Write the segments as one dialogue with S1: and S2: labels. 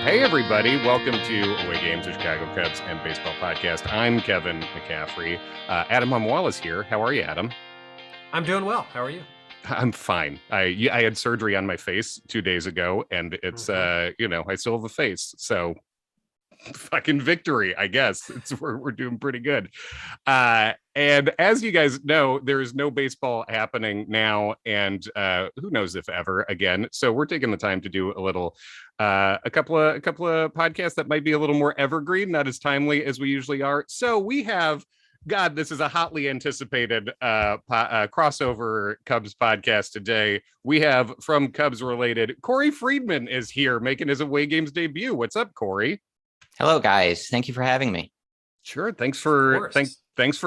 S1: Hey, everybody. Welcome to Away Games, the Chicago Cubs and Baseball Podcast. I'm Kevin McCaffrey. Adam Wallace here. How are you, Adam?
S2: I'm doing well. How are you?
S1: I'm fine. I had surgery on my face 2 days ago, and it's, I still have a face. So fucking victory, I guess. We're doing pretty good. And as you guys know, there is no baseball happening now, and who knows if ever again. So we're taking the time to do a couple of podcasts that might be a little more evergreen, not as timely as we usually are. So we have, God, this is a hotly anticipated crossover Cubs podcast today. We have, from Cubs related, Corey Freedman is here making his Away Games debut. What's up, Corey?
S3: Hello, guys. Thank you for having me.
S1: Sure. Thanks for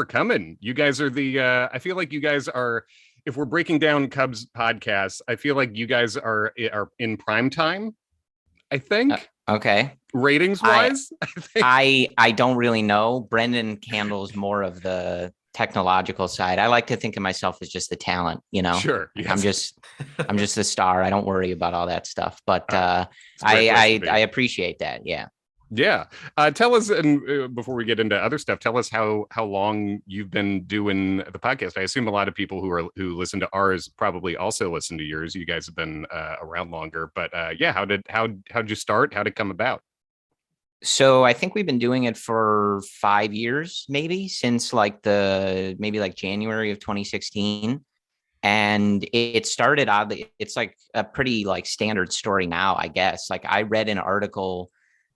S1: coming. You guys are I feel like you guys are, if we're breaking down Cubs podcasts, I feel like you guys are in prime time, I think.
S3: Okay.
S1: Ratings wise,
S3: I don't really know. Brendan handles more of the technological side. I like to think of myself as just the talent, you know.
S1: Sure. Yes.
S3: I'm just the star. I don't worry about all that stuff. But I appreciate that. Yeah.
S1: Yeah. Tell us, and before we get into other stuff, tell us how long you've been doing the podcast. I assume a lot of people who listen to ours probably also listen to yours. You guys have been around longer, but yeah, how'd you start? How'd it come about?
S3: So I think we've been doing it for 5 years, maybe since maybe January of 2016. And it started oddly. It's like a pretty standard story now, I guess. Like, I read an article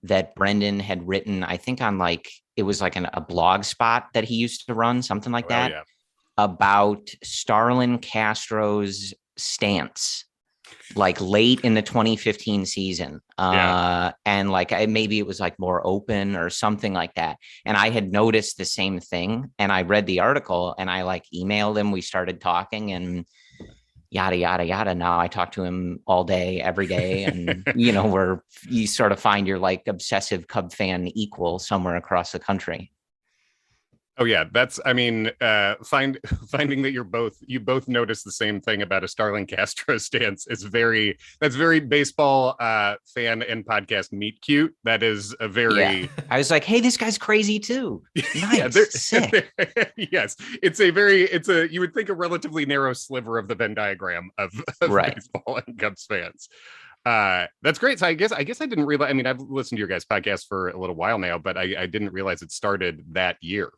S3: that Brendan had written, I think on it was a blog spot that he used to run, something like that, yeah, about Starlin Castro's stance, late in the 2015 season. And maybe it was more open or something like that. And I had noticed the same thing, and I read the article, and I emailed him. We started talking, and yada, yada, yada. Now I talk to him all day, every day. And, you sort of find your obsessive Cub fan equal somewhere across the country.
S1: Oh yeah. finding that you both notice the same thing about a Starlin Castro stance is that's very baseball fan and podcast meet cute. That is a very,
S3: yeah. I was like, hey, this guy's crazy too. Nice. Yeah, sick.
S1: Yes. You would think a relatively narrow sliver of the Venn diagram of
S3: right.
S1: Baseball and Cubs fans. That's great. So I guess I didn't realize, I've listened to your guys' podcast for a little while now, but I didn't realize it started that year.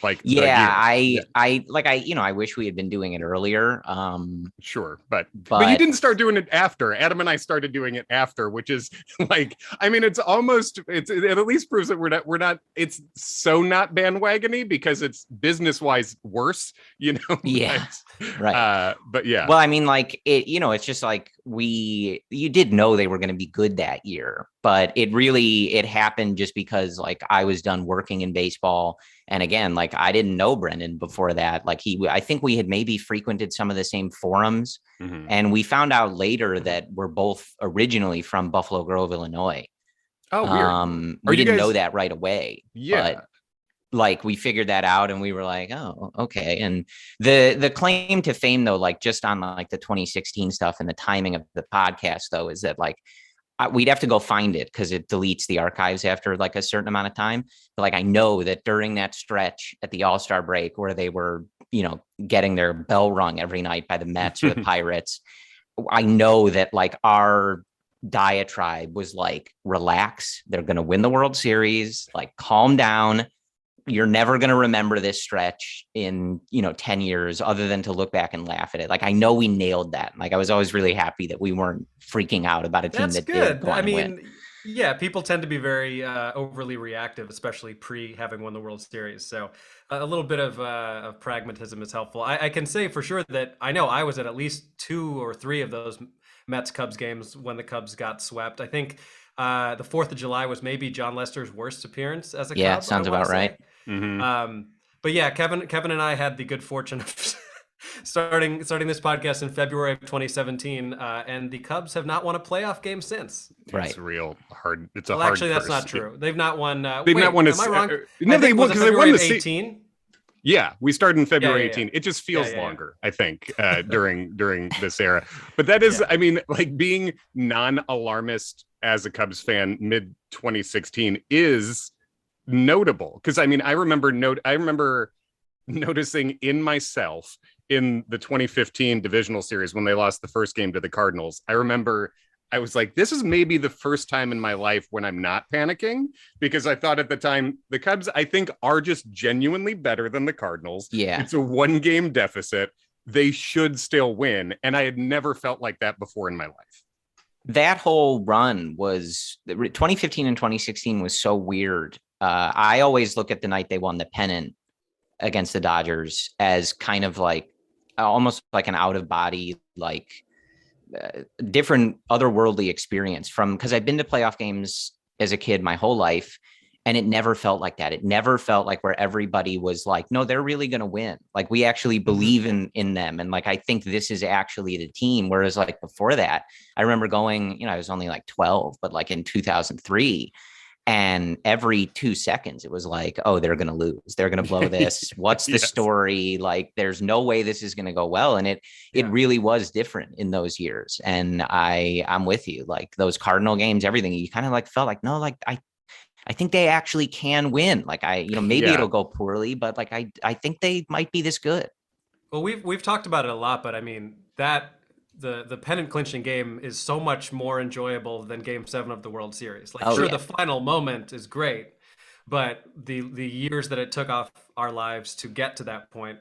S1: I wish we had been doing it earlier. Sure, but you didn't start doing it after. Adam and I started doing it after, which is it at least proves that we're not. It's so not bandwagony because it's business wise worse,
S3: Yeah, right.
S1: But yeah.
S3: Well, it's just you did know they were going to be good that year, but it happened just because I was done working in baseball. And again, I didn't know Brendan before that. I think we had maybe frequented some of the same forums, mm-hmm. and we found out later that we're both originally from Buffalo Grove, Illinois.
S1: Oh, weird.
S3: We didn't know that right away.
S1: Yeah.
S3: But we figured that out, and we were like, oh, okay. And the claim to fame, though, just on the 2016 stuff and the timing of the podcast, though, is that we'd have to go find it because it deletes the archives after a certain amount of time. But I know that during that stretch at the All-Star break where they were, getting their bell rung every night by the Mets or the Pirates, I know that our diatribe was relax. They're going to win the World Series. Calm down. You're never going to remember this stretch in, 10 years other than to look back and laugh at it. I know we nailed that. I was always really happy that we weren't freaking out about a team that did go on and win.
S2: Yeah, people tend to be very overly reactive, especially having won the World Series. So a little bit of pragmatism is helpful. I can say for sure that I know I was at least 2 or 3 of those Mets-Cubs games when the Cubs got swept. I think the 4th of July was maybe John Lester's worst appearance as a Cub.
S3: Yeah, sounds about right.
S1: Mm-hmm.
S2: But yeah, Kevin and I had the good fortune of starting this podcast in February of 2017, and the Cubs have not won a playoff game since.
S3: Right.
S1: It's real hard. It's a
S2: well,
S1: hard
S2: actually, that's not true. They've not won.
S1: They've not won.
S2: Am I wrong?
S1: No, they won because they won the
S2: 18.
S1: Yeah, we started in February
S2: Yeah.
S1: 18. It just feels
S2: Yeah.
S1: longer, I think, during this era. But that is, I mean, like being non-alarmist as a Cubs fan mid 2016 is notable because I mean, I remember noticing in myself in the 2015 divisional series when they lost the first game to the Cardinals. I remember I was like, this is maybe the first time in my life when I'm not panicking, because I thought at the time the Cubs, I think, are just genuinely better than the Cardinals.
S3: Yeah.
S1: It's a 1-game deficit. They should still win. And I had never felt like that before in my life.
S3: That whole run was 2015 and 2016 was so weird. I always look at the night they won the pennant against the Dodgers as kind of like almost like an out of body, like different otherworldly experience from, because I've been to playoff games as a kid my whole life, and it never felt like that. It never felt like where everybody was like, no, they're really going to win. Like we actually believe in them. And like, I think this is actually the team. Whereas like before that, I remember going, I was only like 12, but like in 2003, and every 2 seconds, it was like, oh, they're going to lose. They're going to blow this. What's the story? Like, there's no way this is going to go well. And it really was different in those years. And I'm with you. Like those Cardinal games, everything, you kind of like felt like, no, like I think they actually can win. Like maybe it'll go poorly, but like, I think they might be this good.
S2: Well, we've talked about it a lot, but I mean that the pennant clinching game is so much more enjoyable than Game 7 of the World Series. Like, the final moment is great, but the years that it took off our lives to get to that point,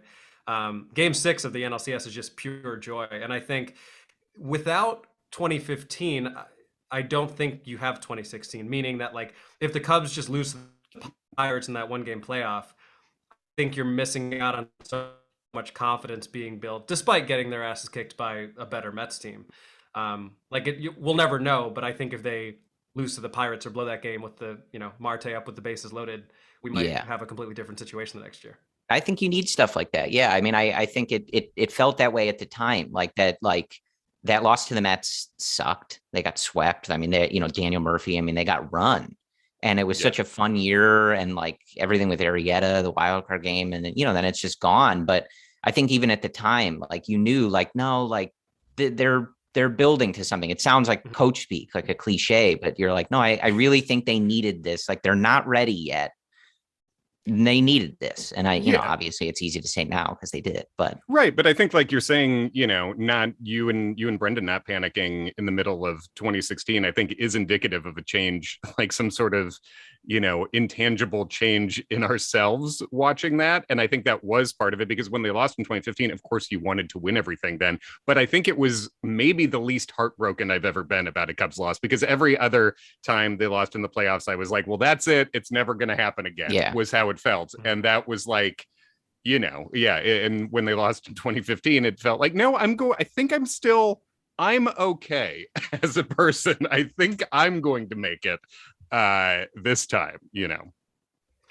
S2: Game 6 of the NLCS is just pure joy. And I think without 2015, I don't think you have 2016. Meaning that like if the Cubs just lose to the Pirates in that 1-game playoff, I think you're missing out on so much confidence being built, despite getting their asses kicked by a better Mets team. We'll never know, but I think if they lose to the Pirates or blow that game with the Marte up with the bases loaded, we might have a completely different situation the next year.
S3: I think you need stuff like that. Yeah, I mean, I think it felt that way at the time, like that loss to the Mets sucked. They got swept. I mean, Daniel Murphy. I mean, they got run. And it was such a fun year, and like everything with Arrieta, the wild card game, and then it's just gone. But I think even at the time, like you knew, like no, like they're building to something. It sounds like coach speak, like a cliche, but you're like, no, I really think they needed this. Like they're not ready yet. They needed this. And obviously it's easy to say now because they did, but
S1: right. But I think like you're saying, not you and Brendan not panicking in the middle of 2016, I think is indicative of a change, like some sort of, intangible change in ourselves watching that. And I think that was part of it, because when they lost in 2015, of course you wanted to win everything then, but I think it was maybe the least heartbroken I've ever been about a Cubs loss, because every other time they lost in the playoffs, I was like, well, that's it. It's never going to happen again, was how it felt. And that was like, and when they lost in 2015, it felt like, no, I think I'm okay as a person. I think I'm going to make it this time,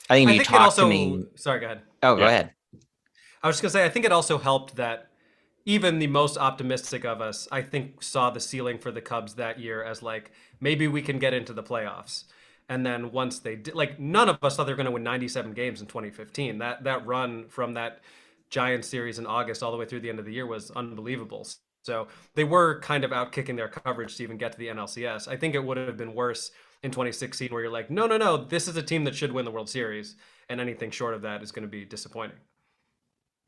S3: I think you talk to me.
S2: Sorry, go ahead.
S3: Oh, go ahead.
S2: I was just gonna say, I think it also helped that even the most optimistic of us, I think, saw the ceiling for the Cubs that year as like, maybe we can get into the playoffs. And then once they did, like none of us thought they were going to win 97 games in 2015. That run from that Giants series in August all the way through the end of the year was unbelievable. So they were kind of out kicking their coverage to even get to the NLCS. I think it would have been worse in 2016, where you're like, no, this is a team that should win the World Series, and anything short of that is going to be disappointing.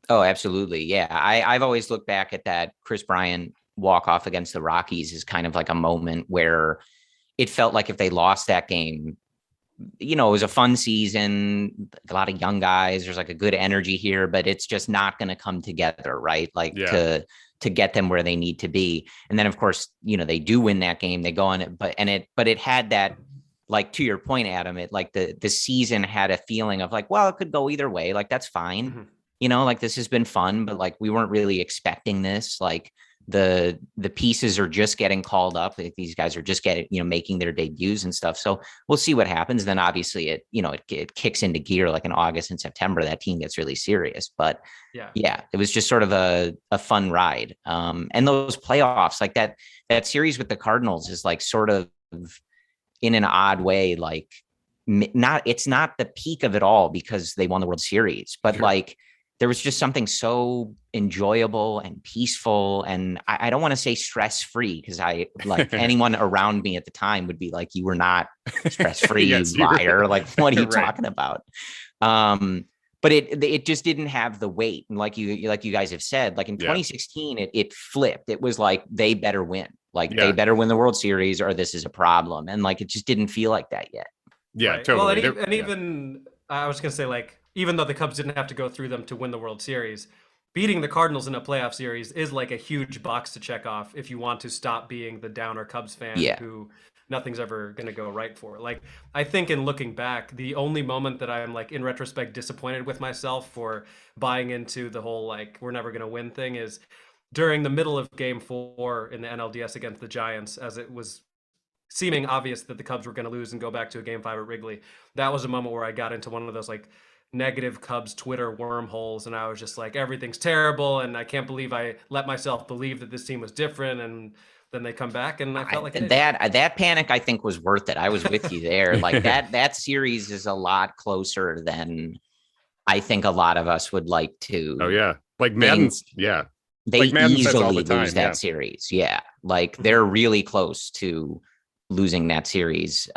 S3: Oh, absolutely. Yeah. I've always looked back at that Chris Bryant walk-off against the Rockies as kind of like a moment where it felt like if they lost that game, it was a fun season, a lot of young guys, there's like a good energy here, but it's just not going to come together, right? Like to get them where they need to be. And then of course, they do win that game, they go on it, but it had that, like to your point, Adam, it like the season had a feeling of like, well, it could go either way. Like, that's fine. Like this has been fun, but like, we weren't really expecting this. Like the pieces are just getting called up. Like, these guys are just making their debuts and stuff. So we'll see what happens. Then obviously it kicks into gear like in August and September, that team gets really serious, but it was just sort of a fun ride. And those playoffs, like that series with the Cardinals is like sort of in an odd way, like it's not the peak of it all because they won the World Series, but like there was just something so enjoyable and peaceful. And I don't want to say stress-free, because I like anyone around me at the time would be like, you were not stress-free,
S1: Yes,
S3: you liar. Like, what are you
S1: right.
S3: talking about? But it just didn't have the weight. And like you guys have said, like in 2016, it flipped. It was like, they better win. Like they better win the World Series or this is a problem. And like, it just didn't feel like that yet.
S1: Yeah,
S2: right.
S1: totally.
S2: Well, and even I was going to say, like, even though the Cubs didn't have to go through them to win the World Series, beating the Cardinals in a playoff series is like a huge box to check off if you want to stop being the downer Cubs fan who nothing's ever going to go right for. Like, I think in looking back, the only moment that I'm like in retrospect disappointed with myself for buying into the whole like we're never going to win thing is during the middle of Game 4 in the NLDS against the Giants, as it was seeming obvious that the Cubs were going to lose and go back to a Game 5 at Wrigley. That was a moment where I got into one of those like negative Cubs Twitter wormholes, and I was just like, everything's terrible, and I can't believe I let myself believe that this team was different, and then they come back, and I felt like
S3: that panic, I think, was worth it. I was with you there. Like that series is a lot closer than I think a lot of us would like to.
S1: Oh yeah, like Madden's,
S3: they
S1: like Madden
S3: easily
S1: the
S3: lose that series. Yeah, like they're really close to losing that series.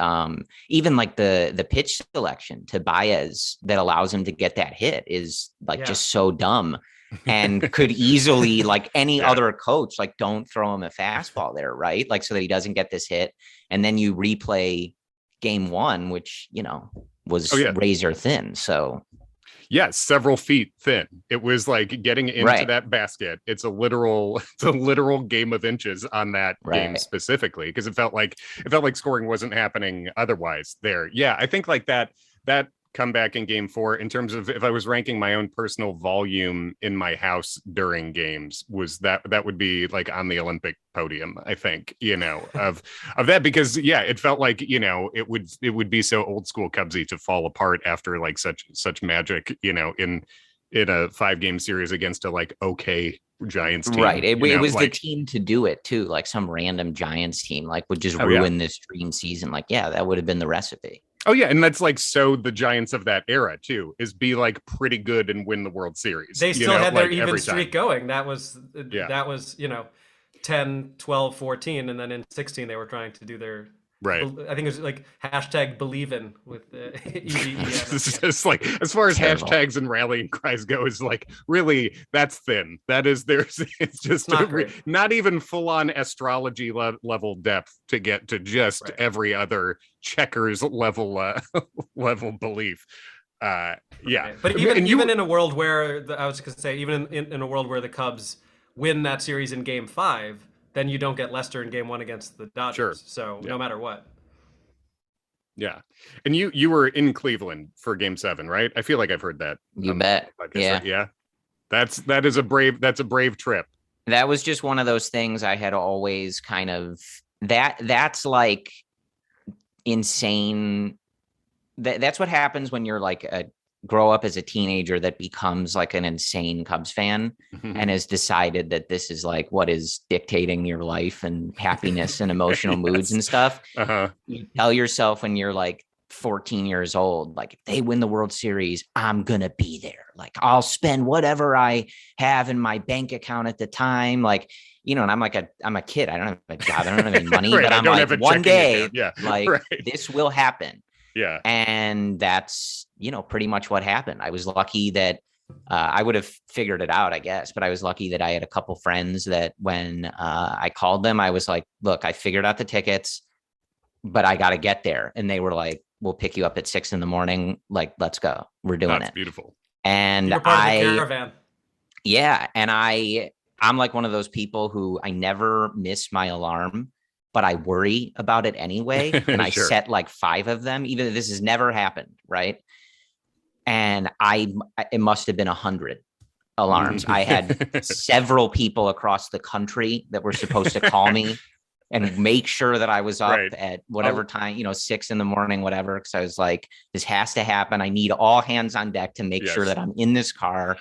S3: Even like the pitch selection to Baez that allows him to get that hit is like just so dumb. And could easily, like any other coach, like don't throw him a fastball there, right? Like so that he doesn't get this hit. And then you replay Game 1, which, you know, was razor thin. So
S1: several feet thin. It was like getting into that basket. It's a literal game of inches on that game specifically, because it felt like scoring wasn't happening otherwise there. Yeah, I think like that comeback in Game 4, in terms of if I was ranking my own personal volume in my house during games, was that would be like on the Olympic podium, I think, you know, of that, because it felt like, you know, it would be so old school Cubsy to fall apart after like such magic, you know, in a 5-game series against a like Giants team.
S3: Right. It was like, the team to do it too. Like some random Giants team like would just ruin this dream season. Like, that would have been the recipe.
S1: Oh yeah, and that's like so the Giants of that era too is be like pretty good and win the World Series.
S2: They still had their even streak going. That was you know 10, 12, 14, and then in 16 they were trying to do their I think it was like #believin with
S1: It's just like, as far as hashtags and rallying cries go, is like, really, that's thin. That is, it's just not even full on astrology level depth to get to just every other checkers level belief. But
S2: even in a world where I was going to say, even in a world where the Cubs win that series in Game 5, then you don't get Lester in Game 1 against the Dodgers.
S1: Sure.
S2: So no matter what.
S1: Yeah. And you were in Cleveland for Game 7, right? I feel like I've heard that.
S3: You bet. Yeah.
S1: Yeah. That's a brave trip.
S3: That was just one of those things I had always kind of that's like insane. That's what happens when you're like grow up as a teenager that becomes like an insane Cubs fan and has decided that this is like what is dictating your life and happiness and emotional moods and stuff. You tell yourself when you're like 14 years old, like, if they win the World Series, I'm gonna be there. Like, I'll spend whatever I have in my bank account at the time. Like, you know, and I'm a kid. I don't have a job. I don't have any money, but I'm like, one day, this will happen.
S1: Yeah.
S3: And that's, you know, pretty much what happened. I was lucky that I would have figured it out, I guess, but I was lucky that I had a couple friends that when I called them, I was like, look, I figured out the tickets, but I got to get there. And they were like, we'll pick you up at 6 a.m. Like, let's go. We're doing it.
S1: That's beautiful.
S3: And
S2: You're part of the caravan.
S3: Yeah. And I'm like one of those people who I never miss my alarm, but I worry about it anyway. And I set like 5 of them, even if this has never happened. Right. And it must have been 100 alarms. I had several people across the country that were supposed to call me and make sure that I was up at whatever time, 6 a.m, whatever. Cause I was like, this has to happen. I need all hands on deck to make sure that I'm in this car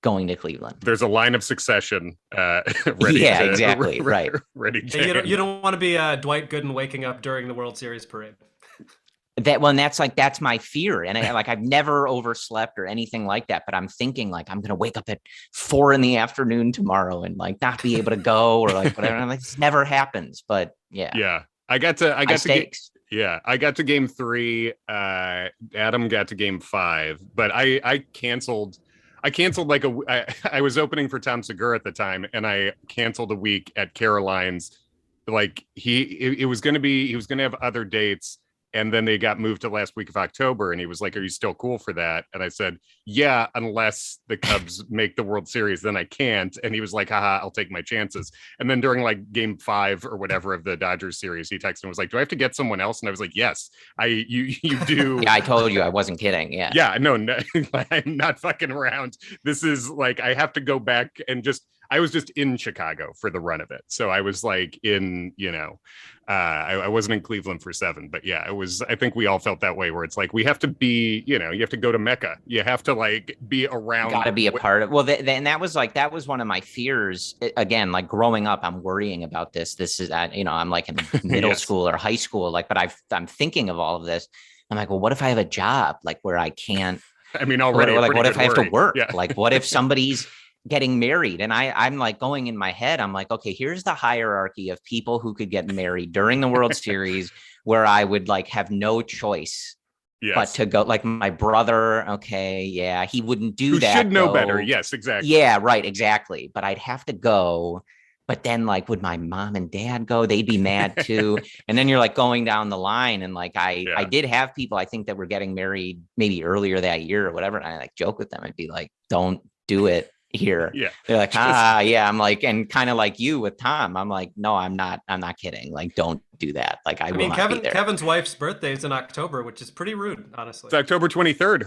S3: going to Cleveland.
S1: There's a line of succession.
S3: Ready exactly. Right.
S1: Ready.
S2: You don't want to be Dwight Gooden waking up during the World Series parade.
S3: that's my fear. And I've never overslept or anything like that, but I'm thinking like, I'm going to wake up at 4 PM tomorrow and like not be able to go or like whatever. I'm like, this never happens, but yeah.
S1: Yeah. I got to game 3. Adam got to game 5, but I canceled like I was opening for Tom Segura at the time, and I canceled a week at Caroline's. Like he was going to have other dates, and then they got moved to last week of October, and he was like, "Are you still cool for that?" And I said, "Yeah, unless the Cubs make the World Series, then I can't." And he was like, "Haha, I'll take my chances." And then during like game 5 or whatever of the Dodgers series, he texted and was like, "Do I have to get someone else?" And I was like, "Yes, you do."
S3: Yeah, I told you I wasn't kidding. Yeah.
S1: Yeah, no, I'm not fucking around. This is like, I have to go back and I was just in Chicago for the run of it. So I was like I wasn't in Cleveland for 7, but yeah, I think we all felt that way, where it's like, we have to be, you have to go to Mecca. You have to like be around.
S3: Got to be a part of, well, and that was one of my fears. Again, like growing up, I'm worrying about this. This is, I'm like in middle
S1: Yes.
S3: school or high school, like, but I'm thinking of all of this. I'm like, well, what if I have a job like where I can't,
S1: I mean, already,
S3: like, what if I have to work?
S1: Yeah.
S3: Like, what if somebody's getting married? And I'm like going in my head, I'm like, okay, here's the hierarchy of people who could get married during the World Series, where I would like have no choice but to go. Like my brother, okay, yeah, he wouldn't do that.
S1: Should know better. Yes, exactly.
S3: Yeah, right, exactly. But I'd have to go. But then, like, would my mom and dad go? They'd be mad too. And then you're like going down the line, and like I did have people, I think, that were getting married maybe earlier that year or whatever. And I like joke with them. I'd be like, "Don't do it here."
S1: Yeah.
S3: They're like, yeah. I'm like, and kind of like you with Tom, I'm like, no, I'm not kidding. Like, don't do that. Like, I mean,
S2: Kevin's wife's birthday is in October, which is pretty rude, honestly.
S1: It's October 23rd.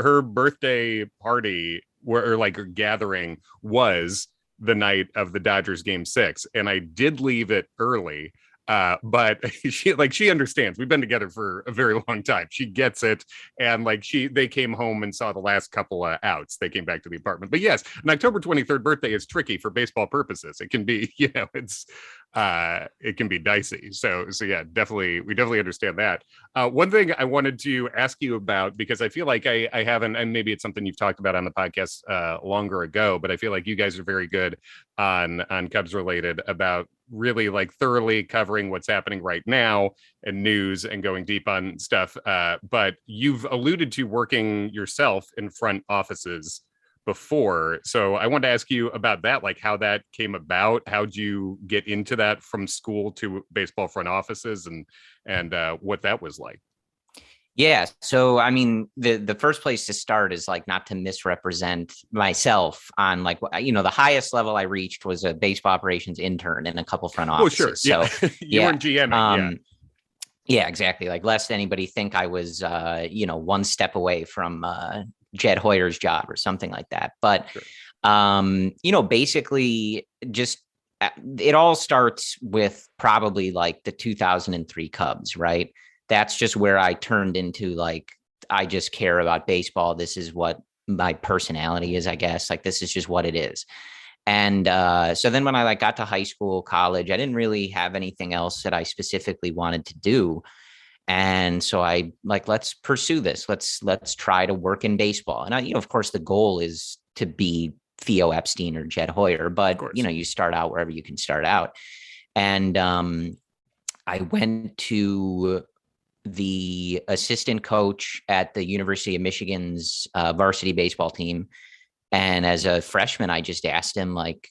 S1: Her birthday party or like her gathering was the night of the Dodgers game 6. And I did leave it early. But she understands. We've been together for a very long time. She gets it. And like they came home and saw the last couple of outs. They came back to the apartment. But yes, an October 23rd birthday is tricky for baseball purposes. It can be, it can be dicey. So yeah, we definitely understand that. One thing I wanted to ask you about, because I feel like I haven't, and maybe it's something you've talked about on the podcast longer ago, but I feel like you guys are very good on Cubs related about really like thoroughly covering what's happening right now and news and going deep on stuff. But you've alluded to working yourself in front offices before. So I wanted to ask you about that, like how that came about. How'd you get into that from school to baseball front offices, and what that was like?
S3: Yeah. So, I mean, the first place to start is like not to misrepresent myself on like, the highest level I reached was a baseball operations intern in a couple front offices.
S1: Oh, sure.
S3: So
S1: you weren't GMing.
S3: Yeah, exactly. Like lest anybody think I was, one step away from Jed Hoyer's job or something like that. But,
S1: sure.
S3: Basically just it all starts with probably like the 2003 Cubs, right? That's just where I turned into like, I just care about baseball. This is what my personality is, I guess. Like, this is just what it is. And so then when I like got to high school, college, I didn't really have anything else that I specifically wanted to do. And so I like, let's pursue this. Let's try to work in baseball. And of course, the goal is to be Theo Epstein or Jed Hoyer, but you start out wherever you can start out. And I went to the assistant coach at the University of Michigan's varsity baseball team. And as a freshman, I just asked him, like,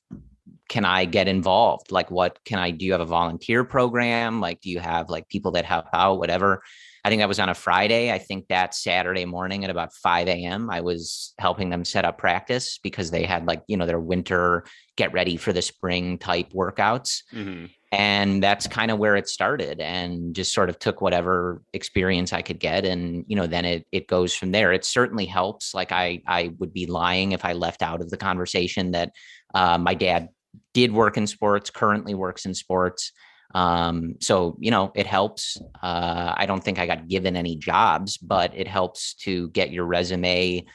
S3: can I get involved? Like, what can I do? You have a volunteer program? Like, do you have like people that help out, whatever? I think that was on a Friday. I think that Saturday morning at about 5 a.m., I was helping them set up practice because they had like, their winter get ready for the spring type workouts. Mm-hmm. And that's kind of where it started, and just sort of took whatever experience I could get. And, then it goes from there. It certainly helps. Like I would be lying if I left out of the conversation that my dad did work in sports, currently works in sports. So, it helps. I don't think I got given any jobs, but it helps to get your resume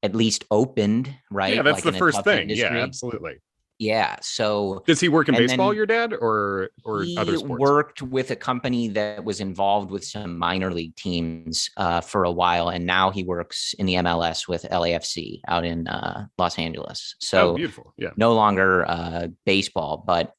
S3: at least opened, right?
S1: Yeah, that's
S3: like
S1: the first thing.
S3: industry.
S1: Yeah, absolutely.
S3: Yeah. So,
S1: Does he work in
S3: and
S1: baseball,
S3: then
S1: your dad, or other
S3: he
S1: sports?
S3: worked with a company that was involved with some minor league teams for a while, and now he works in the MLS with LAFC out in Los Angeles.
S1: Oh,
S3: So
S1: beautiful. Yeah.
S3: no longer baseball, but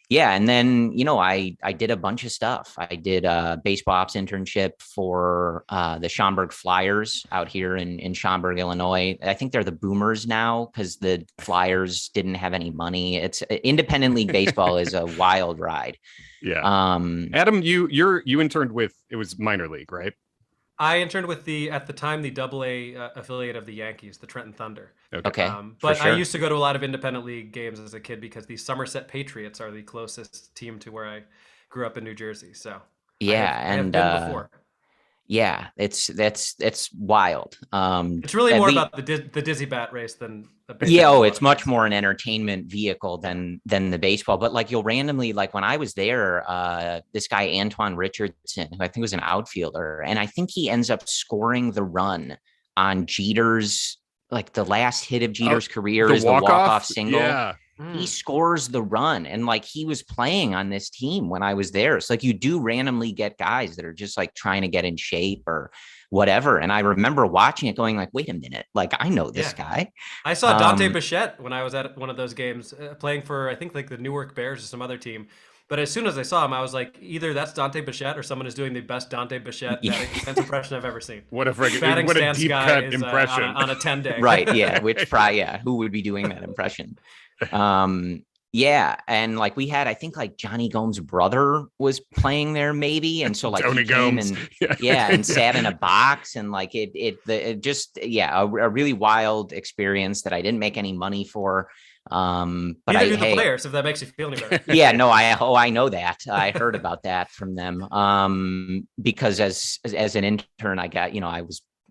S3: yeah. And then, I did a bunch of stuff. I did a baseball ops internship for the Schaumburg Flyers out here in Schaumburg, Illinois. I think they're the Boomers now because the Flyers didn't have any money. It's independent league baseball is a wild ride.
S1: Yeah.
S3: Um,
S1: Adam, you interned with, it was minor league, right?
S2: I interned with at the time, the Double A affiliate of the Yankees, the Trenton Thunder.
S3: okay.
S2: But
S3: sure.
S2: I used to go to a lot of independent league games as a kid because the Somerset Patriots are the closest team to where I grew up in New Jersey. So
S3: Yeah.
S2: I have been before.
S3: Yeah, it's wild.
S2: It's really
S3: at
S2: more
S3: least,
S2: about the dizzy bat race than the
S3: yeah,
S2: baseball.
S3: it's much more an entertainment vehicle than the baseball. But like you'll randomly, like when I was there, this guy Antoine Richardson, who I think was an outfielder, and I think he ends up scoring the run on Jeter's, like the last hit of Jeter's career is the walk-off single.
S1: Yeah.
S3: He scores the run, and like he was playing on this team when I was there. So like you do randomly get guys that are just like trying to get in shape or whatever. And I remember watching it going like, wait a minute, like I know this guy.
S2: I saw Dante Bichette when I was at one of those games playing for, I think, like the Newark Bears or some other team. But as soon as I saw him, I was like, either that's Dante Bichette or someone is doing the best Dante Bichette batting stance impression I've ever seen.
S1: What a deep cut impression
S2: on a 10-day.
S3: Right. Yeah. Which probably, who would be doing that impression? Yeah. And like we had, I think like Johnny Gomes' brother was playing there maybe. And so like
S1: Tony
S3: he came
S1: Gomes.
S3: and sat in a box and like it just, a really wild experience that I didn't make any money for. But
S2: neither do the players, if that makes you feel any better.
S3: Yeah, no, I know that. I heard about that from them. Because as an intern, I got,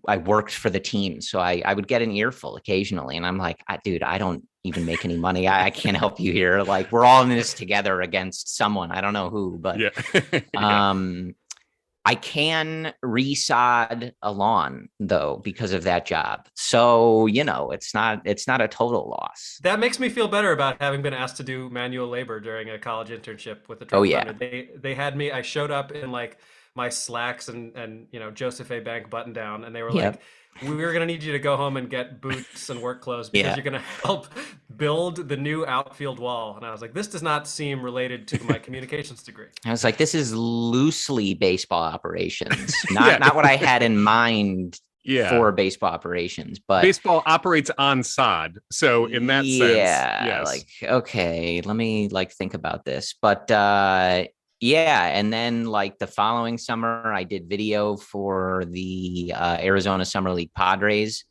S3: I worked for the team. So I would get an earful occasionally. And I'm like, dude, I don't even make any money. I can't help you here. Like we're all in this together against someone. I don't know who, but I can resod a lawn though because of that job. So, it's not a total loss.
S2: That makes me feel better about having been asked to do manual labor during a college internship with the Trenton Thunder. They had me, I showed up in like my slacks and Joseph A. Bank button down, and they were like, we're gonna need you to go home and get boots and work clothes because you're gonna help build the new outfield wall. And I was like, this does not seem related to my communications degree.
S3: I was like, this is loosely baseball operations, not what I had in mind for baseball operations. But
S1: baseball operates on sod, so in that sense, yes.
S3: Like okay, let me like think about this. But and then like the following summer, I did video for the Arizona Summer League Padres.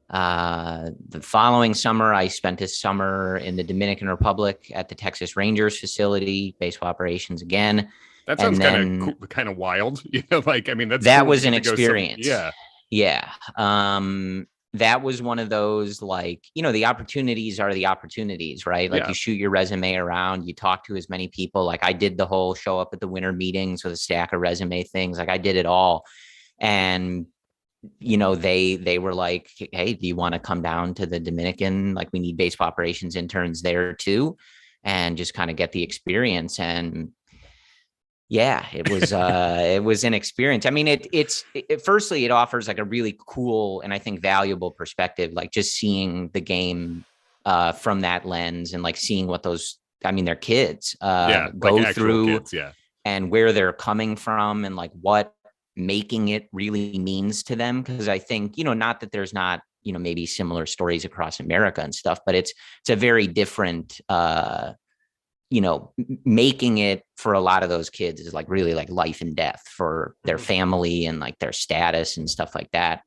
S3: The following summer, I spent a summer in the Dominican Republic at the Texas Rangers facility, baseball operations again.
S1: That sounds kind of wild. Like, I mean,
S3: that was an experience.
S1: Yeah.
S3: That was one of those, like, the opportunities are the opportunities, right? Like you shoot your resume around, you talk to as many people. Like I did the whole show up at the winter meetings with a stack of resume things. Like I did it all. And, they were like, hey, do you want to come down to the Dominican? Like we need baseball operations interns there too. And just kind of get the experience. And it was it was an experience. I mean, firstly, it offers like a really cool and I think valuable perspective, like just seeing the game from that lens and like seeing what they're kids go through
S1: kids,
S3: and where they're coming from and like what making it really means to them. Because I think, not that there's not, maybe similar stories across America and stuff, but it's a very different making it for a lot of those kids is like really like life and death for their family and like their status and stuff like that.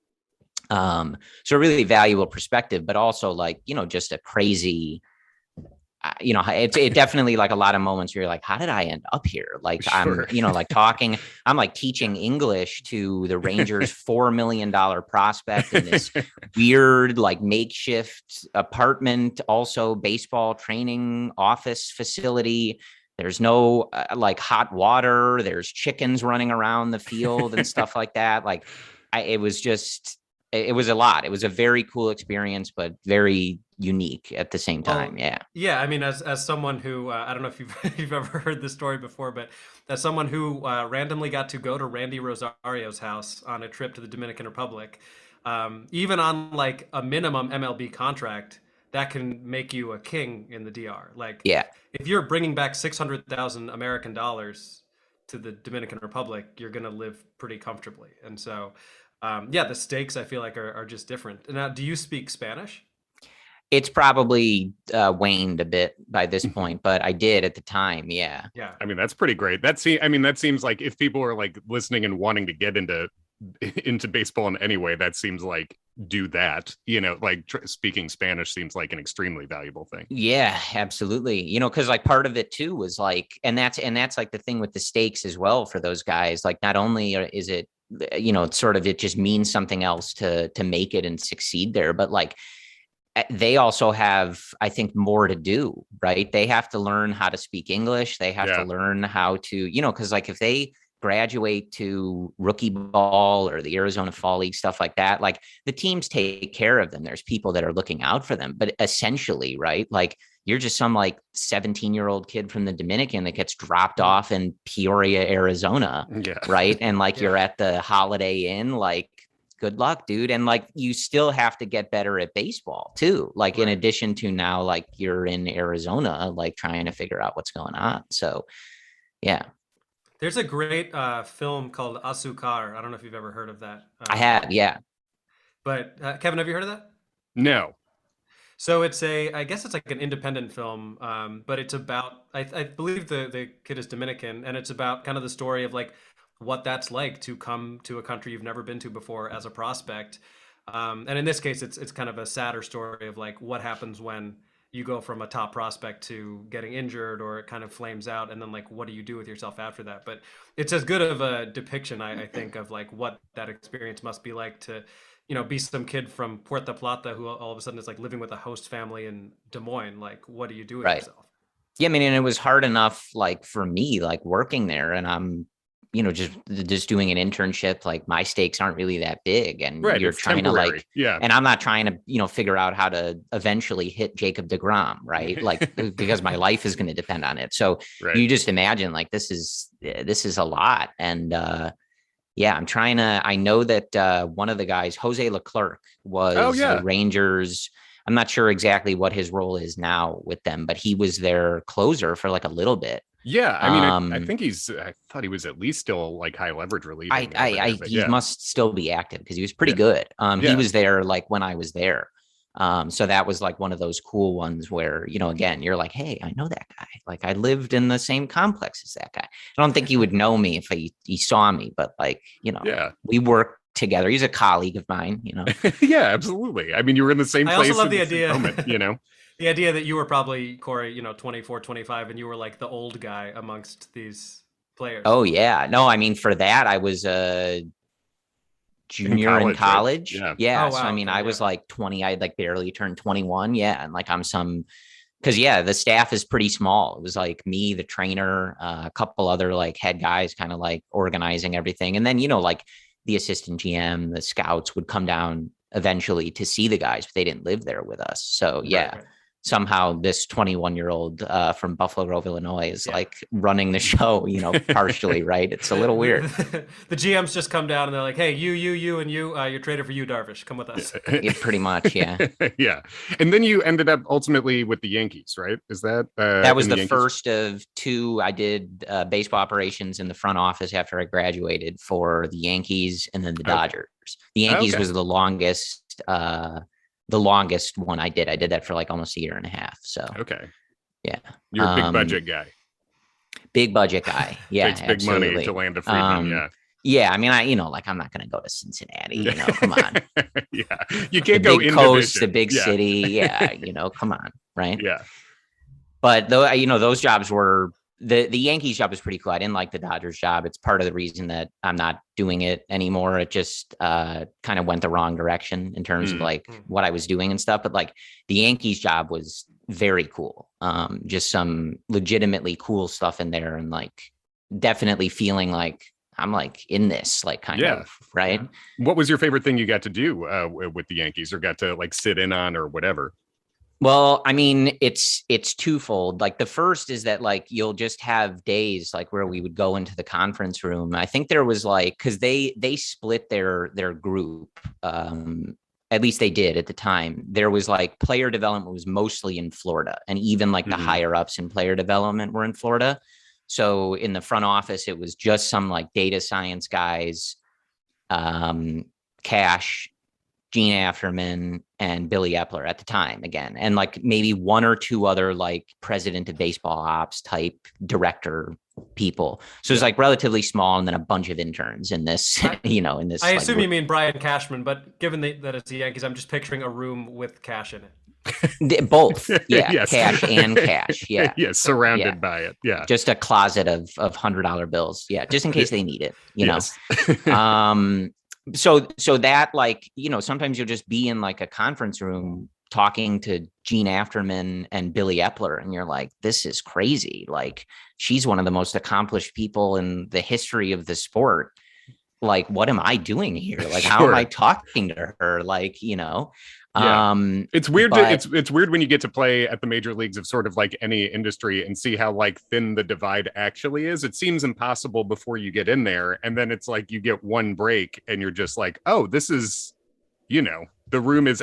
S3: So a really valuable perspective, but also like, just a crazy, it definitely like a lot of moments where you're like, how did I end up here? Like I'm, like I'm like teaching English to the Rangers $4 million prospect in this weird, like makeshift apartment, also baseball training office facility. There's no like hot water. There's chickens running around the field and stuff like that. Like it was just it was a lot. It was a very cool experience, but very unique at the same time.
S2: Well, yeah. I mean, as someone who I don't know if you've you've ever heard this story before, but as someone who randomly got to go to Randy Rosario's house on a trip to the Dominican Republic, even on like a minimum MLB contract, that can make you a king in the DR. Like,
S3: yeah,
S2: if you're bringing back 600,000 American dollars to the Dominican Republic, you're gonna live pretty comfortably. And so, yeah, the stakes I feel like are just different. Now, do you speak Spanish?
S3: it's probably waned a bit by this point, but I did at the time. Yeah.
S2: Yeah.
S1: I mean, that's pretty great. That seems like if people are like listening and wanting to get into baseball in any way, that seems like do that. Like speaking Spanish seems like an extremely valuable thing.
S3: Yeah, absolutely. Because like part of it too was like, and that's like the thing with the stakes as well for those guys. Like not only is it, it's sort of, it just means something else to make it and succeed there, but like they also have, I think, more to do, right? They have to learn how to speak English. They have to learn how to, because like if they graduate to rookie ball or the Arizona Fall League, stuff like that, like the teams take care of them. There's people that are looking out for them. But essentially, right, like you're just some like 17-year-old kid from the Dominican that gets dropped off in Peoria, Arizona, right? And like you're at the Holiday Inn, like, good luck, dude. And like you still have to get better at baseball too, like in addition to now like you're in Arizona like trying to figure out what's going on. So yeah,
S2: there's a great film called Azúcar. I don't know if you've ever heard of that.
S3: I have. Yeah.
S2: But Kevin, have you heard of that?
S1: No.
S2: So I guess it's like an independent film, but it's about, I believe the kid is Dominican, and it's about kind of the story of like what that's like to come to a country you've never been to before as a prospect. And in this case, it's kind of a sadder story of like what happens when you go from a top prospect to getting injured or it kind of flames out. And then like, what do you do with yourself after that? But it's as good of a depiction, I think, of like what that experience must be like to, be some kid from Puerto Plata who all of a sudden is like living with a host family in Des Moines. Like, what do you do with yourself?
S3: Yeah. I mean, and it was hard enough, like for me, like working there, and I'm, just doing an internship, like my stakes aren't really that big, and you're trying
S1: temporary.
S3: to like, and I'm not trying to, figure out how to eventually hit Jacob deGrom, right? Like, because my life is going to depend on it. So you just imagine like, this is a lot. And, I know that one of the guys, Jose Leclerc, was the Rangers. I'm not sure exactly what his role is now with them, but he was their closer for like a little bit.
S1: Yeah, I mean, I think I thought he was at least still like high leverage relieving.
S3: He must still be active because he was pretty good. He was there like when I was there. So that was like one of those cool ones where, again, you're like, hey, I know that guy. Like I lived in the same complex as that guy. I don't think he would know me if he saw me, but like, we worked together. He's a colleague of mine,
S1: Yeah, absolutely. I mean, you were in the same place.
S2: I also love the idea.
S1: Moment,
S2: The idea that you were probably, Corey, 24, 25, and you were like the old guy amongst these players.
S3: Oh, yeah. No, I mean, for that, I was a junior in college.
S1: Right?
S3: Yeah. Oh, wow. So, I mean, I was like 20. I had like barely turned 21. Yeah. And like because the staff is pretty small. It was like me, the trainer, a couple other like head guys kind of like organizing everything. And then, like the assistant GM, the scouts would come down eventually to see the guys, but they didn't live there with us. So, yeah. Right. Somehow this 21-year-old from Buffalo Grove, Illinois is like running the show, partially, right? It's a little weird.
S2: The GMs just come down and they're like, hey, you, and you, you're traded for you, Darvish. Come with us.
S3: Yeah, pretty much, yeah.
S1: Yeah. And then you ended up ultimately with the Yankees, right? Is that?
S3: That was the first of two. I did baseball operations in the front office after I graduated for the Yankees and then the Dodgers. The Yankees was the longest one I did. I did that for like almost a year and a half. So, yeah.
S1: You're a big budget guy.
S3: Big budget guy. Yeah.
S1: Takes big money to land a Freedman. Yeah.
S3: Yeah. I mean, I'm not going to go to Cincinnati, come on.
S1: Yeah. You can't
S3: the
S1: go
S3: big
S1: in
S3: coast, the big city. Yeah. Come on. Right.
S1: Yeah.
S3: But though, those jobs were, the Yankees job was pretty cool. I didn't like the Dodgers job. It's part of the reason that I'm not doing it anymore. It just kind of went the wrong direction in terms of like what I was doing and stuff. But like the Yankees job was very cool. Just some legitimately cool stuff in there, and like definitely feeling like I'm like in this, like kind
S1: Yeah.
S3: of, right?
S1: What was your favorite thing you got to do with the Yankees, or got to like sit in on, or whatever?
S3: Well, I mean, it's twofold. Like the first is that like you'll just have days like where we would go into the conference room. I think there was like, because they split their group. At least they did at the time. There was like player development was mostly in Florida, and even like the higher ups in player development were in Florida. So in the front office, it was just some like data science guys, Cash, Gene Afterman, and Billy Epler at the time again. And like maybe one or two other like president of baseball ops type director people. So it's like relatively small, and then a bunch of interns in this, in this.
S2: I assume you mean Brian Cashman, but given that it's the Yankees, I'm just picturing a room with Cash in it.
S3: Both. Yeah.
S1: Yes.
S3: Cash and cash. Yeah.
S1: Yes. Surrounded by it. Yeah.
S3: Just a closet of $100 bills. Yeah. Just in case they need it,
S1: Yes.
S3: So that like, sometimes you'll just be in like a conference room talking to Gene Afterman and Billy Epler, and you're like, this is crazy. Like, she's one of the most accomplished people in the history of the sport. Like, what am I doing here? Like, how am I talking to her? Like,
S1: Yeah. It's weird. It's weird when you get to play at the major leagues of sort of like any industry and see how like thin the divide actually is. It seems impossible before you get in there, and then it's like you get one break and you're just like, oh, this is, the room is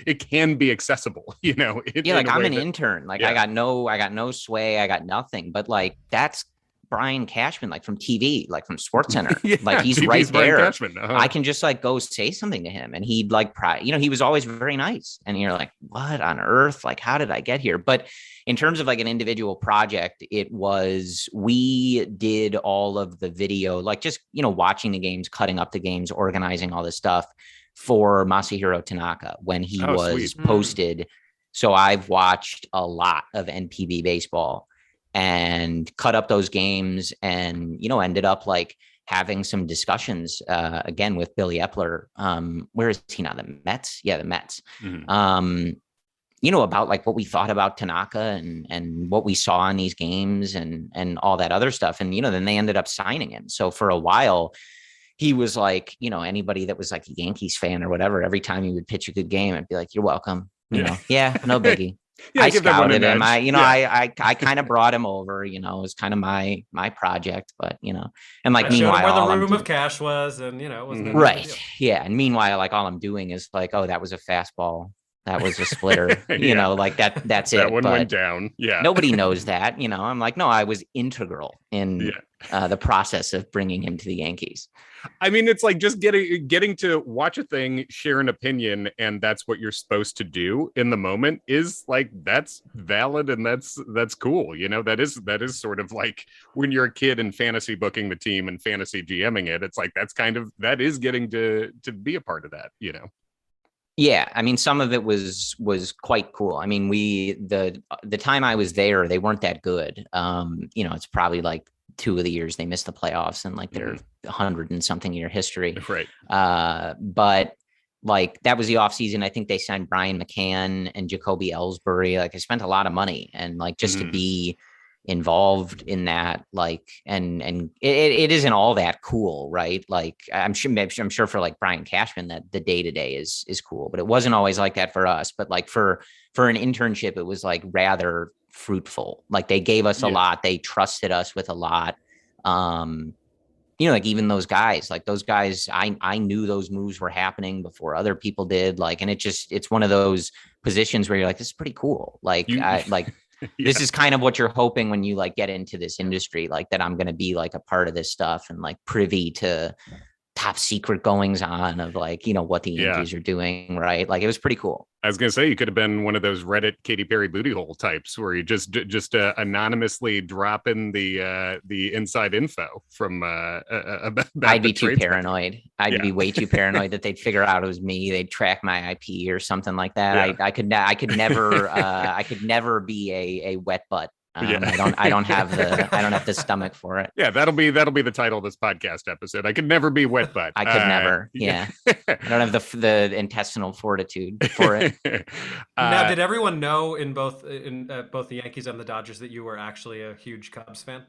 S1: it can be accessible. Like
S3: I'm an intern. Like I got no sway. I got nothing. But like that's Brian Cashman, like from TV, like from SportsCenter, like he's TV's right there. I can just like go say something to him, and he'd like, he was always very nice. And you're like, what on earth? Like, how did I get here? But in terms of like an individual project, we did all of the video, like just, watching the games, cutting up the games, organizing all this stuff for Masahiro Tanaka when he was posted. So I've watched a lot of NPB baseball and cut up those games, and ended up like having some discussions again with Billy Epler. Where is he now? The Mets? Yeah, the Mets. About like what we thought about Tanaka and what we saw in these games and all that other stuff. And then they ended up signing him. So for a while, he was like, anybody that was like a Yankees fan or whatever, every time he would pitch a good game, I'd be like, you're welcome. Yeah, no biggie. I scouted him. I kind of brought him over, it was kind of my project, but and like, meanwhile,
S2: showed him where the room of Cash was, and it wasn't
S3: right. Yeah. And meanwhile, like all I'm doing is like, oh, that was a fastball. That was a splitter, like that's it.
S1: That one went down. Yeah.
S3: Nobody knows that, I'm like, no, I was integral in the process of bringing him to the Yankees.
S1: I mean, it's like just getting to watch a thing, share an opinion, and that's what you're supposed to do in the moment is like, that's valid. And that's cool. That is sort of like when you're a kid and fantasy booking the team and fantasy GMing it. It's like, that is getting to be a part of that,
S3: Yeah, I mean, some of it was quite cool. I mean, the time I was there, they weren't that good. It's probably like 2 of the years they missed the playoffs in like their 100 and something year history.
S1: Right.
S3: But like that was the offseason. I think they signed Brian McCann and Jacoby Ellsbury. Like I spent a lot of money, and like just to be involved in that, like, and it isn't all that cool, right? Like I'm sure for like Brian Cashman that the day-to-day is cool, but it wasn't always like that for us. But like for an internship, it was like rather fruitful. Like they gave us a lot. They trusted us with a lot. Like even those guys, I knew those moves were happening before other people did. Like, and it's one of those positions where you're like, this is pretty cool. Like this is kind of what you're hoping when you like get into this industry, like that I'm going to be like a part of this stuff and like privy to top secret goings on of like, what the Yankees are doing. Right. Like it was pretty cool.
S1: I was going to say, you could have been one of those Reddit Katy Perry booty hole types where you just anonymously drop in the inside info from about
S3: I'd be too paranoid. I'd be way too paranoid that they'd figure out it was me. They'd track my IP or something like that. I could never be a wet butt. I don't have the stomach for it.
S1: Yeah, that'll be the title of this podcast episode. I could never be wet butt.
S3: I could never. Yeah. I don't have the intestinal fortitude for it.
S2: Now, did everyone know in both the Yankees and the Dodgers that you were actually a huge Cubs fan?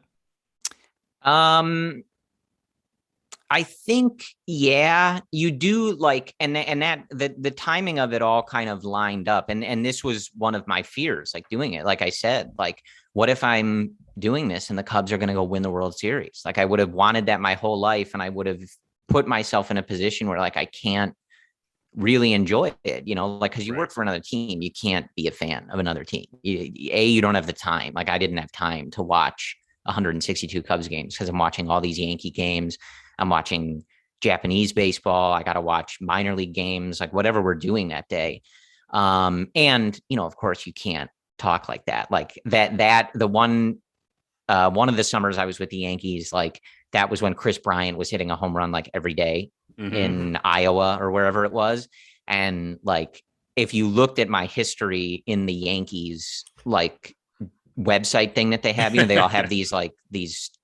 S3: I think, yeah, you do like, and that the timing of it all kind of lined up. And this was one of my fears, like doing it. Like I said, like, what if I'm doing this and the Cubs are going to go win the World Series? Like I would have wanted that my whole life. And I would have put myself in a position where like, I can't really enjoy it, like, cause you work for another team. You can't be a fan of another team. You don't have the time. Like I didn't have time to watch 162 Cubs games because I'm watching all these Yankee games. I'm watching Japanese baseball. I got to watch minor league games, like whatever we're doing that day. And of course you can't talk like that. Like the one of the summers I was with the Yankees, like that was when Chris Bryant was hitting a home run like every day in Iowa or wherever it was. And like, if you looked at my history in the Yankees, like website thing that they have, they all have these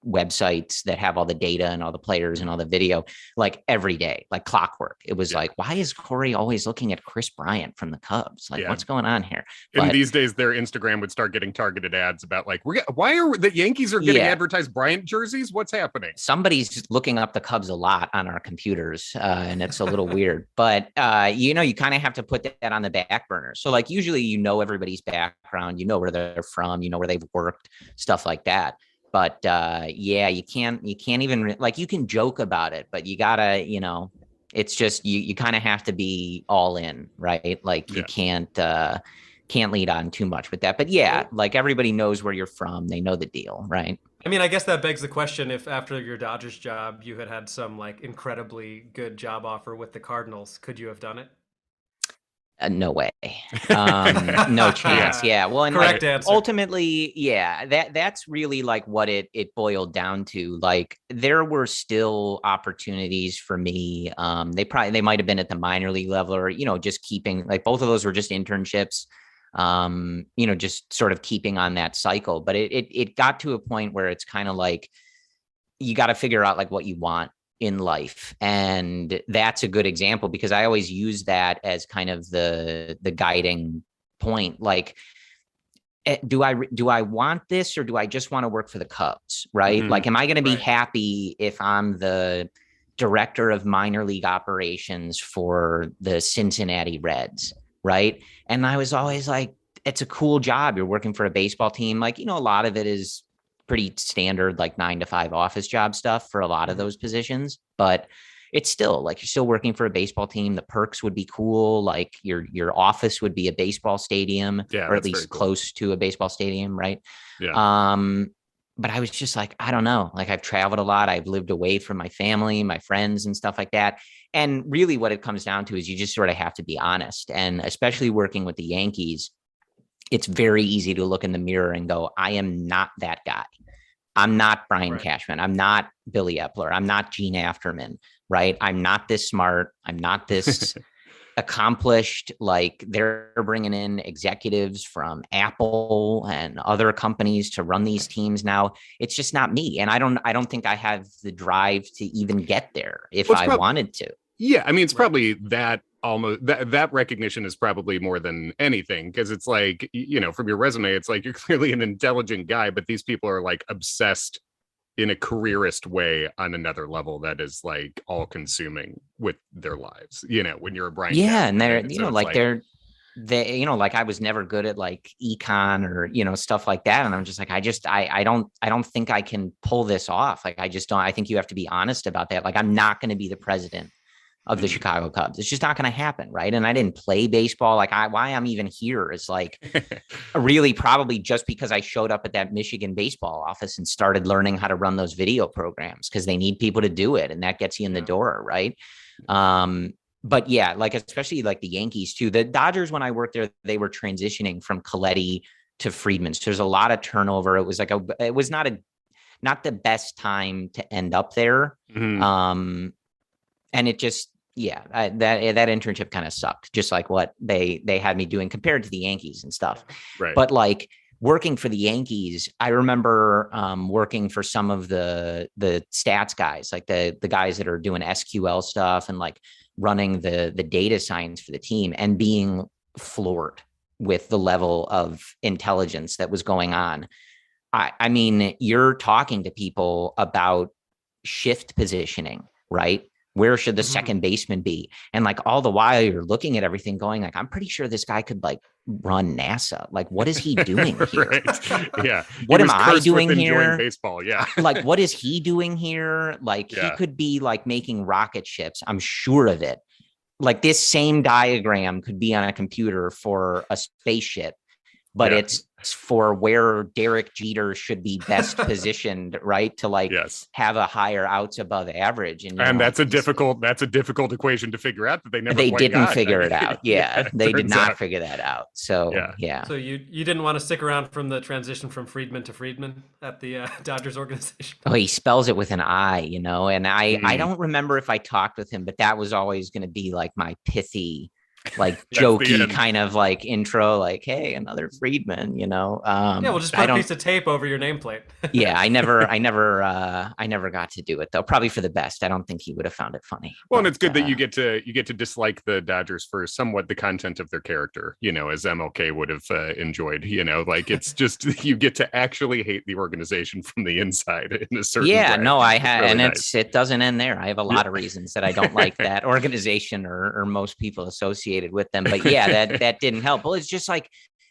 S3: websites that have all the data and all the players and all the video, like every day, like clockwork. It was like, why is Corey always looking at Chris Bryant from the Cubs? Like, what's going on here?
S1: And these days, their Instagram would start getting targeted ads about like, why are the Yankees are getting advertised Bryant jerseys? What's happening?
S3: Somebody's looking up the Cubs a lot on our computers, and it's a little weird. But you kind of have to put that on the back burner. So like, usually everybody's background, where they're from, where they've worked, stuff like that. But you can't even like, you can joke about it, but you gotta, it's just, you kind of have to be all in, right? Like you can't lead on too much with that. But like everybody knows where you're from. They know the deal, right?
S2: I mean, I guess that begs the question, if after your Dodgers job, you had some like incredibly good job offer with the Cardinals, could you have done it?
S3: No way. No chance. Yeah. Well, and
S2: correct answer.
S3: Ultimately, that's really like what it boiled down to. Like there were still opportunities for me. They might have been at the minor league level, or, just keeping, like, both of those were just internships, just sort of keeping on that cycle. But it got to a point where it's kind of like, you got to figure out like what you want in life. And that's a good example, because I always use that as kind of the guiding point. Like, do I want this, or do I just want to work for the Cubs? Right. Like, am I going to be happy if I'm the director of minor league operations for the Cincinnati Reds? Right. And I was always like, it's a cool job. You're working for a baseball team. Like, a lot of it is pretty standard, like 9 to 5 office job stuff for a lot of those positions, but it's still like, you're still working for a baseball team. The perks would be cool. Like your office would be a baseball stadium, or at least close to a baseball stadium. Right. Yeah. But I was just like, I don't know. Like, I've traveled a lot. I've lived away from my family, my friends, and stuff like that. And really what it comes down to is you just sort of have to be honest. And especially working with the Yankees, it's very easy to look in the mirror and go, I am not that guy. I'm not Brian Cashman. I'm not Billy Epler. I'm not Gene Afterman, right? I'm not this smart. I'm not this accomplished. Like, they're bringing in executives from Apple and other companies to run these teams now. It's just not me. And I don't think I have the drive to even get there if I wanted to.
S1: Yeah. I mean, it's probably that almost that recognition is probably more than anything, because it's like, from your resume, it's like you're clearly an intelligent guy, but these people are like obsessed in a careerist way on another level that is like all consuming with their lives, when you're a Brian.
S3: Yeah. And they're, like I was never good at like econ or, stuff like that. And I'm just like, I don't think I can pull this off. Like, I think you have to be honest about that. Like, I'm not going to be the president of the Chicago Cubs. It's just not going to happen. Right. And I didn't play baseball. Like, why I'm even here is like really probably just because I showed up at that Michigan baseball office and started learning how to run those video programs, because they need people to do it. And that gets you in the door. Right. But yeah, like, especially like the Yankees too. The Dodgers, when I worked there, they were transitioning from Coletti to Freedman. So there's a lot of turnover. It was like it was not the best time to end up there. And it just, that internship kind of sucked, just like what they had me doing compared to the Yankees and stuff. Right. But like, working for the Yankees, I remember working for some of the stats guys, like the guys that are doing SQL stuff and like running the data science for the team, and being floored with the level of intelligence that was going on. I mean, you're talking to people about shift positioning, right? Where should the
S2: Mhm.
S3: second baseman be? And like all the while you're looking at everything going like, I'm pretty sure this guy could like run NASA. Like, what is he doing here?
S1: Right. Yeah.
S3: What
S1: He
S3: am
S1: was
S3: I
S1: cursed
S3: doing
S1: with enjoying
S3: here?
S1: baseball. Yeah.
S3: Like, what is he doing here? Like, he
S1: Yeah.
S3: could be like making rocket ships. I'm sure of it. Like, this same diagram could be on a computer for a spaceship, but
S1: Yeah.
S3: it's for where Derek Jeter should be best positioned, right? To like
S1: Yes.
S3: have a higher outs above average. And,
S1: And
S3: like,
S1: that's a difficult equation to figure out that they never
S3: they
S1: quite
S3: didn't
S1: got.
S3: figure it out. Yeah, they did
S1: turns
S3: not
S1: out.
S3: figure that out. So
S1: Yeah.
S3: yeah.
S2: So you didn't want to stick around from the transition from Freedman to Freedman at the Dodgers organization?
S3: Oh, he spells it with an I, you know, and I
S1: Mm.
S3: don't remember if I talked with him, but that was always going to be like my pithy, like
S1: That's the
S3: jokey
S1: end.
S3: kind of like intro, like, hey, another Freedman, you know.
S2: Yeah, we'll just
S3: I
S2: put a
S3: don't.
S2: piece of tape over your nameplate.
S3: Yeah, I never got to do it though. Probably for the best. I don't think he would have found it funny.
S1: Well, and
S3: but,
S1: it's good that you get to dislike the Dodgers for somewhat the content of their character, you know, as MLK would have enjoyed, you know, like it's just you get to actually hate the organization from the inside in a certain
S3: Yeah,
S1: way.
S3: no, I have,
S1: really
S3: and
S1: nice.
S3: it doesn't end there. I have a lot
S1: Yeah.
S3: of reasons that I don't like that organization or most people associated with them. But yeah, that didn't help. Well, it's just like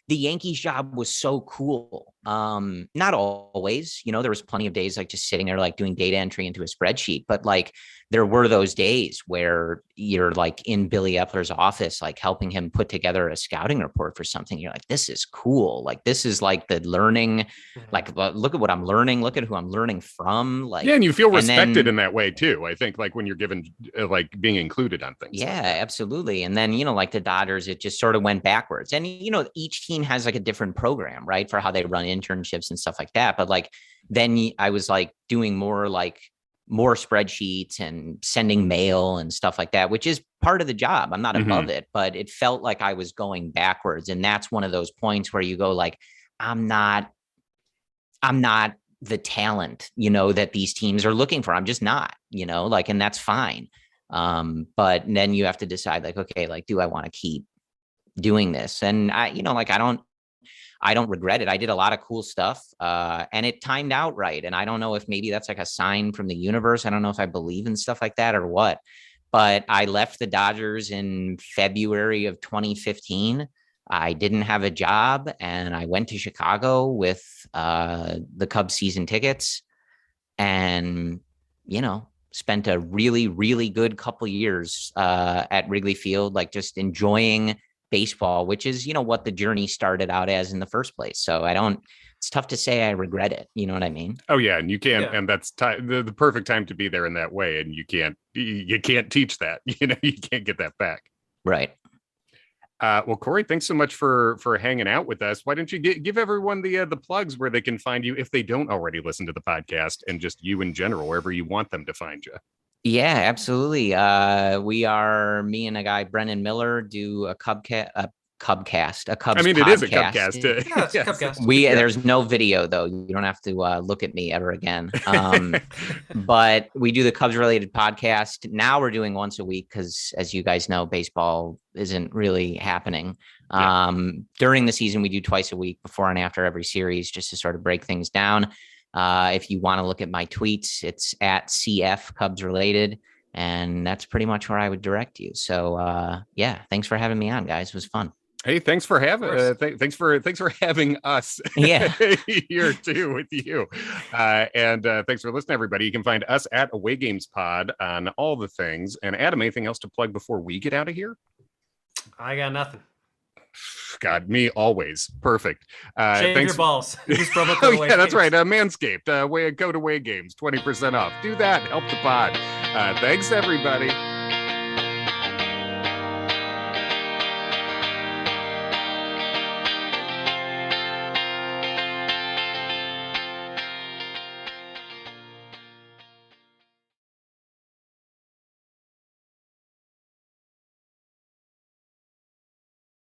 S3: the Yankees job was so cool. Not always, you know, there was plenty of days like just sitting there like doing data entry into a spreadsheet, but like there were those days where you're like in Billy Epler's office, like helping him put together a scouting report for something. You're like, this is cool. Like, this is like the learning, like, look at what I'm learning. Look at who I'm learning from. Like,
S1: Yeah, and you feel
S3: and
S1: respected
S3: then-
S1: in that way too. I think like when you're given like being included on things.
S3: Yeah,
S1: like that.
S3: absolutely. And then, you know, like the Dodgers, it just sort of went backwards. And, you know, each team has like a different program, right? For how they run internships and stuff like that. But like, then I was like doing more spreadsheets and sending mail and stuff like that, which is part of the job. I'm not above it, but it felt like I was going backwards. And that's one of those points where you go like, I'm not the talent, you know, that these teams are looking for. I'm just not, you know, like, and that's fine. But then you have to decide like, okay, like, do I want to keep doing this? And I, you know, like, I don't regret it. I did a lot of cool stuff, and it timed out right. And I don't know if maybe that's like a sign from the universe. I don't know if I believe in stuff like that or what, but I left the Dodgers in February of 2015. I didn't have a job and I went to Chicago with the Cubs season tickets and, you know, spent a really, really good couple years at Wrigley Field, like just enjoying baseball, which is, you know, what the journey started out as in the first place. So it's tough to say I regret it. You know what I mean?
S1: Oh yeah. And you can't,
S2: Yeah.
S1: and that's the perfect time to be there in that way. And you can't teach that, you know, you can't get that back.
S3: Right.
S1: Well, Corey, thanks so much for hanging out with us. Why don't you give everyone the plugs where they can find you if they don't already listen to the podcast, and just you in general, wherever you want them to find you.
S3: Yeah, absolutely. Me and a guy, Brennan Miller, do a Cubs
S1: I mean, it is a Cubcast.
S2: Yeah, it's a Cubcast.
S3: There's no video though. You don't have to look at me ever again. But we do the Cubs related podcast. Now we're doing once a week because, as you guys know, baseball isn't really happening.
S1: Yeah.
S3: During the season, we do twice a week, before and after every series, just to sort of break things down. If you want to look at my tweets, it's at CF Cubs related. And that's pretty much where I would direct you. So yeah, thanks for having me on, guys. It was fun.
S1: Hey, thanks for having thanks for having us here too with you. And thanks for listening, everybody. You can find us at Away Games Pod on all the things. And Adam, anything else to plug before we get out of here?
S2: I got nothing.
S1: God, me always. Perfect.
S2: Shave
S1: Thanks.
S2: your balls. Use promo
S1: Oh
S2: code
S1: yeah, that's
S2: Games.
S1: right. Manscaped. Go to Way Games, 20% off. Do that. Help the pod. Thanks, everybody.